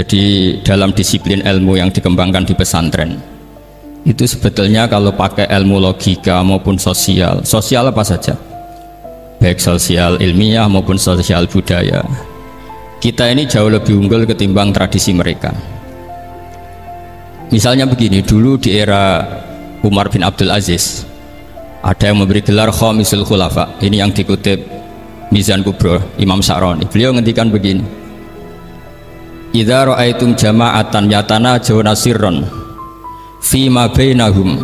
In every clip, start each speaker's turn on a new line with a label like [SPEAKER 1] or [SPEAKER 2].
[SPEAKER 1] Jadi dalam disiplin ilmu yang dikembangkan di pesantren itu sebetulnya kalau pakai ilmu logika maupun sosial apa saja, baik sosial ilmiah maupun sosial budaya, kita ini jauh lebih unggul ketimbang tradisi mereka. Misalnya begini, dulu di era Umar bin Abdul Aziz ada yang memberi gelar Khamisul Khulafa. Ini yang dikutip Mizan Kubro Imam Sa'roni. Beliau ngendikan begini, idza ra'aitum jama'atan yatanajawna sirran fima bainahum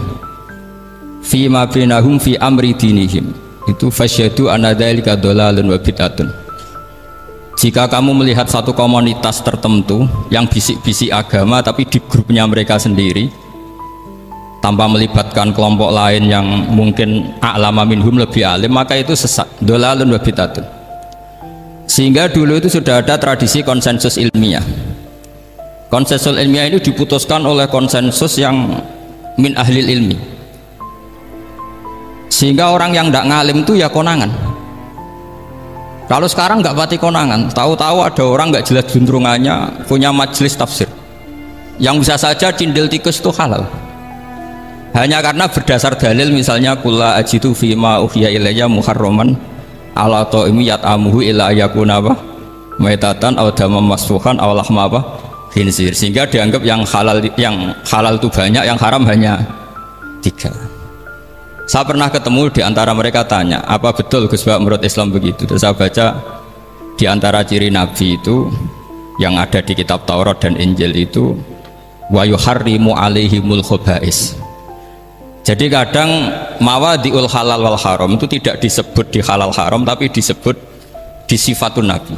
[SPEAKER 1] fi amri dinihim, itu fasyadu anna dzalika dhalalun wa bid'atun. Jika kamu melihat satu komunitas tertentu yang bisik-bisik agama tapi di grupnya mereka sendiri tanpa melibatkan kelompok lain yang mungkin a'lama minhum, lebih alim, maka itu sesat, dhalalun wa bid'atun. Sehingga dulu itu sudah ada tradisi konsensus ilmiah. Konsensus ilmiah ini diputuskan oleh konsensus yang min ahlil ilmi, sehingga orang yang tidak ngalim itu ya konangan. Kalau sekarang nggak pati konangan, tahu-tahu ada orang nggak jelas juntrungannya punya majelis tafsir yang bisa saja cindil tikus itu halal, hanya karena berdasar dalil, misalnya kula ajitu fima uhiya ilayya muharraman ala ta'imi yat'amuhu ila yakuna apa maitatan aw damam masfuhan aw lahma apa khinzir, sehingga dianggap yang halal itu banyak, yang haram hanya 3. Saya pernah ketemu di antara mereka, tanya, apa betul Gus Bak menurut Islam begitu? Terus saya baca di antara ciri Nabi itu yang ada di kitab Taurat dan Injil itu wa yuharrimu alaihimul khobais. Jadi kadang mawadiul halal wal haram itu tidak disebut di halal haram, tapi disebut di sifatun Nabi.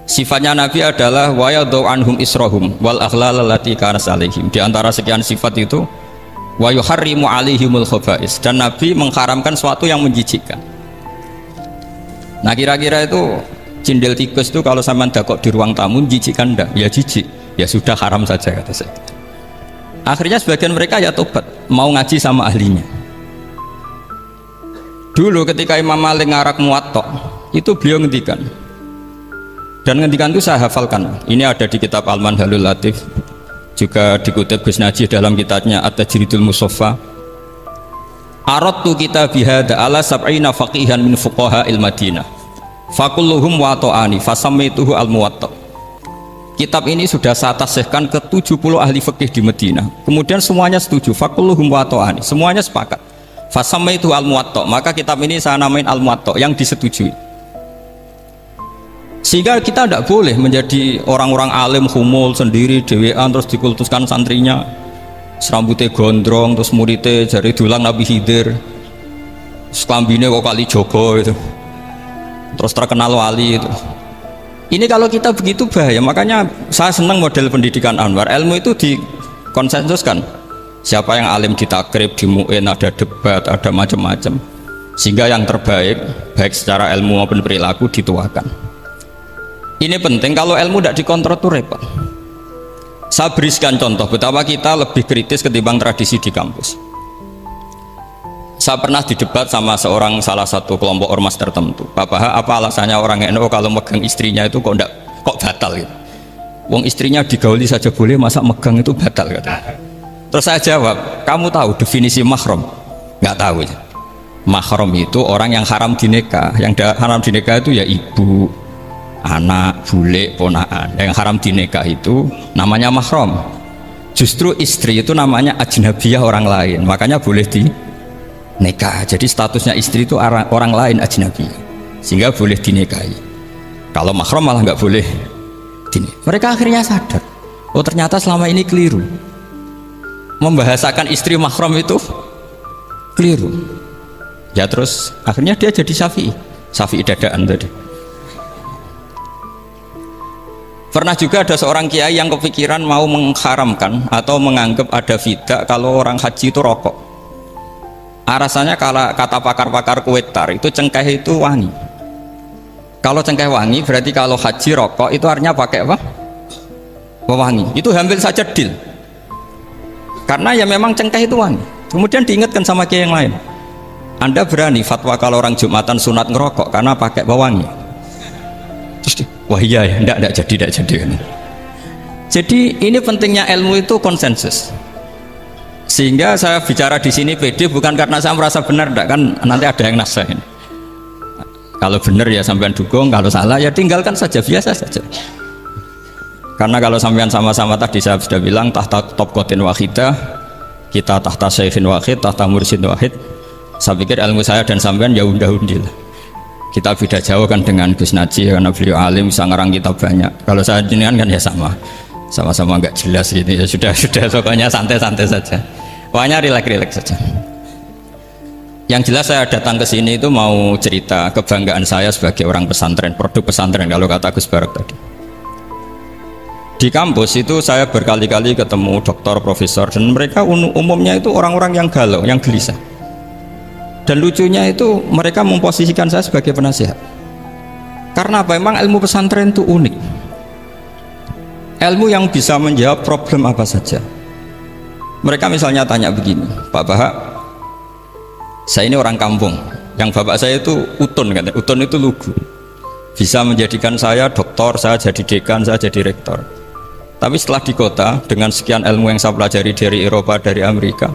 [SPEAKER 1] Sifatnya Nabi adalah wa yadau anhum israhum wal aghlal allati kanat alaihim. Di antara sekian sifat itu wa yuharrimu alaihimul khobais, dan Nabi mengharamkan sesuatu yang menjijikkan. Nah kira-kira itu cindil tikus itu kalau sampean dakok di ruang tamu jijikkan enggak? Ya jijik, ya sudah haram saja kata saya. Akhirnya sebagian mereka ya tobat, mau ngaji sama ahlinya. Dulu ketika Imam Malik ngarak Muwatta itu beliau ngendikan, dan ngendikan itu saya hafalkan, ini ada di kitab Al-Manhalul Latif, juga dikutip Gus Najih dalam kitabnya At-Tajridul Musaffa. Aradtu kitab bihada ala sab'ina faqihan min fuqaha il-Madinah fakulluhum wato'ani fasamituhu al-Muwatta. Kitab ini sudah saya tasihkan ke 70 ahli fikih di Madinah, kemudian semuanya setuju, fakulluhum wato'ani, semuanya sepakat, fasamituhu al-Muwatta, maka kitab ini saya namain al-Muwatta, yang disetujui. Sehingga kita tidak boleh menjadi orang-orang alim humul sendiri dewean terus dikultuskan santrinya serambutnya gondrong, terus muridnya jari dulang Nabi Khidir, sekambine kok kali Jogo itu, terus terkenal wali itu. Ini kalau kita begitu bahaya. Makanya saya senang model pendidikan Anwar, ilmu itu dikonsensuskan, siapa yang alim ditakrib, di mu'in, ada debat, ada macam-macam, sehingga yang terbaik baik secara ilmu maupun perilaku dituakan. Ini penting, kalau ilmu tidak dikontrol itu repot. Saya berikan contoh betapa kita lebih kritis ketimbang tradisi di kampus. Saya pernah didebat sama salah satu kelompok ormas tertentu. Bapak, apa alasannya orang NU kalau megang istrinya itu kok batal gitu? Wong istrinya digauli saja boleh, masa megang itu batal kata. Terus saya jawab, kamu tahu definisi mahram? Nggak tahu. Mahram itu orang yang haram dinikah. Yang haram dinikah itu ya ibu, anak, bule, ponaan. Yang haram dinikah itu namanya mahram. Justru istri itu namanya ajnabiyah, orang lain, makanya boleh dinikah. Jadi statusnya istri itu orang lain, ajnabiyah, sehingga boleh dinikahi. Kalau mahram malah nggak boleh dinikah. Mereka akhirnya sadar, oh ternyata selama ini keliru, membahasakan istri mahram itu keliru. Ya terus akhirnya dia jadi Syafi'i dadaan tadi. Pernah juga ada seorang kiai yang kepikiran mau mengharamkan atau menganggap ada fidah kalau orang haji itu rokok. Alasannya kata pakar-pakar Kuwaitar itu cengkeh itu wangi. Kalau cengkeh wangi berarti kalau haji rokok itu artinya pakai apa? Wangi. Itu hampir saja deal. Karena ya memang cengkeh itu wangi. Kemudian diingatkan sama kiai yang lain, Anda berani fatwa kalau orang Jumatan sunat ngerokok karena pakai pewangi? Terus wah iya ya, tidak jadi. Jadi ini pentingnya ilmu itu konsensus. Sehingga saya bicara di sini pede bukan karena saya merasa benar, enggak, kan nanti ada yang nasehatin. Kalau benar ya sampean dukung, kalau salah ya tinggalkan saja, biasa saja. Karena kalau sampean sama-sama tadi saya sudah bilang tahta topqatin wahidah, kita tahta syaikhin wahid, tahta mursyidin wahid. Saya pikir ilmu saya dan sampean ya undah-undi lah. Kita beda jauh kan dengan Gus Naji karena beliau alim, bisa ngarang kitab banyak. Kalau saya jenengan kan ya sama-sama nggak jelas gitu ya, sudah pokoknya santai-santai saja, pokoknya rileks saja. Yang jelas saya datang ke sini itu mau cerita kebanggaan saya sebagai orang pesantren, produk pesantren kalau kata Gus Barak tadi. Di kampus itu saya berkali-kali ketemu doktor, profesor, dan mereka umumnya itu orang-orang yang galau, yang gelisah. Dan lucunya itu mereka memposisikan saya sebagai penasihat. Karena apa? Memang ilmu pesantren itu unik. Ilmu yang bisa menjawab problem apa saja. Mereka misalnya tanya begini, Pak Bahak, saya ini orang kampung, yang bapak saya itu utun, katanya. Utun itu lugu, bisa menjadikan saya doktor, saya jadi dekan, saya jadi rektor. Tapi setelah di kota dengan sekian ilmu yang saya pelajari dari Eropa, dari Amerika,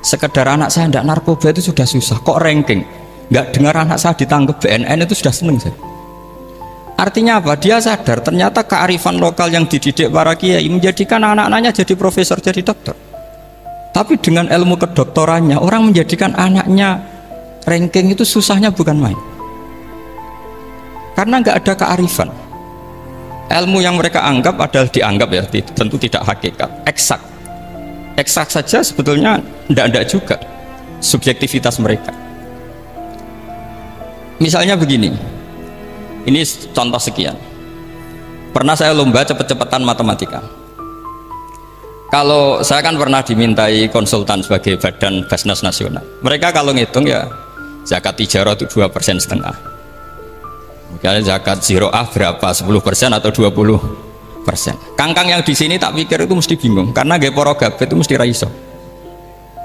[SPEAKER 1] sekedar anak saya tidak narkoba itu sudah susah, kok ranking nggak dengar anak saya ditangkap BNN itu sudah seneng saya. Artinya apa? Dia sadar ternyata kearifan lokal yang dididik para kiai menjadikan anak-anaknya jadi profesor, jadi dokter. Tapi dengan ilmu kedoktorannya orang menjadikan anaknya ranking itu susahnya bukan main. Karena nggak ada kearifan. Ilmu yang mereka anggap adalah dianggap ya, tentu tidak hakikat, eksak. Eksak saja sebetulnya tidak juga subjektivitas mereka. Misalnya begini, ini contoh sekian. Pernah saya lomba cepet-cepetan matematika. Kalau saya kan pernah dimintai konsultan sebagai badan Basnas Nasional. Mereka kalau ngitung ya zakat tijarah itu 2,5%. Misalnya zakat ziro'ah berapa? 10% atau 20%. Kangkang yang di sini tak pikir itu mesti bingung karena gaya porogabit itu mesti raiso.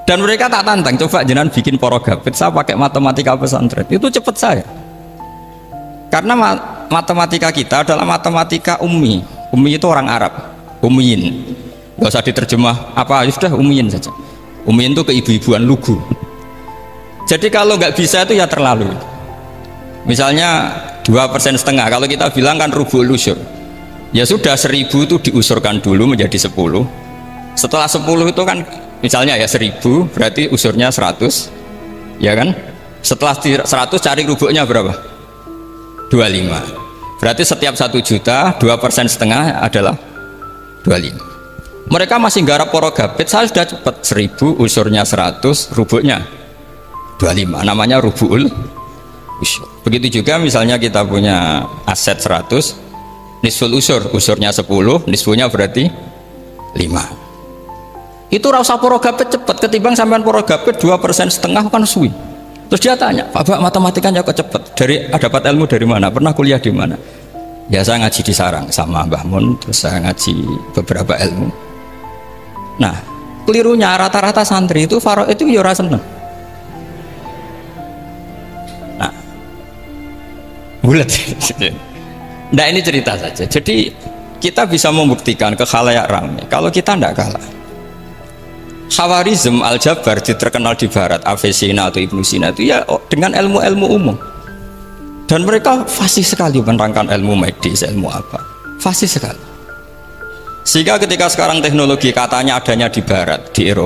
[SPEAKER 1] Dan mereka tak tantang, coba jenengan bikin porogabit, saya pakai matematika pesantren, itu cepet saya. Karena matematika kita adalah matematika ummi. Ummi itu orang Arab, ummiin. Gak usah diterjemah apa, sudah ummiin saja. Ummiin itu keibu-ibuan lugu. Jadi kalau nggak bisa itu ya terlalu. Misalnya 2,5%, kalau kita bilang kan rubul usur. Ya sudah 1.000 itu diusurkan dulu menjadi 10. Setelah 10 itu kan misalnya ya 1.000 berarti usurnya 100, ya kan? Setelah 100 cari rubuknya berapa? 25. Berarti setiap 1 juta 2,5% adalah 25. Mereka masih garap porogabit, saya sudah cepat 1.000 usurnya 100, rubuknya 25. Namanya rubul usur. Begitu juga misalnya kita punya aset 100, nisful usur, usurnya 10, nisfunya berarti 5. Itu rasa porogabit cepat ketimbang sampean porogabit 2,5% kan suwi. Terus dia tanya, Pak matematikanya kok cepat? Dapat ilmu dari mana? Pernah kuliah di mana? Ya saya ngaji di Sarang sama Mbah Mun, terus saya ngaji beberapa ilmu. Nah, kelirunya rata-rata santri itu faro itu ya ora seneng. Nah, bulat. Nah ini cerita saja. Jadi kita bisa membuktikan ke khalayak ramai kalau kita tidak kalah. Khawarizm Al-Jabar terkenal di barat, Avicenna atau Ibnu Sina itu ya dengan ilmu-ilmu umum. Dan mereka fasih sekali menerangkan ilmu medis, ilmu apa. Fasih sekali. Sehingga ketika sekarang teknologi katanya adanya di barat, di Eropa.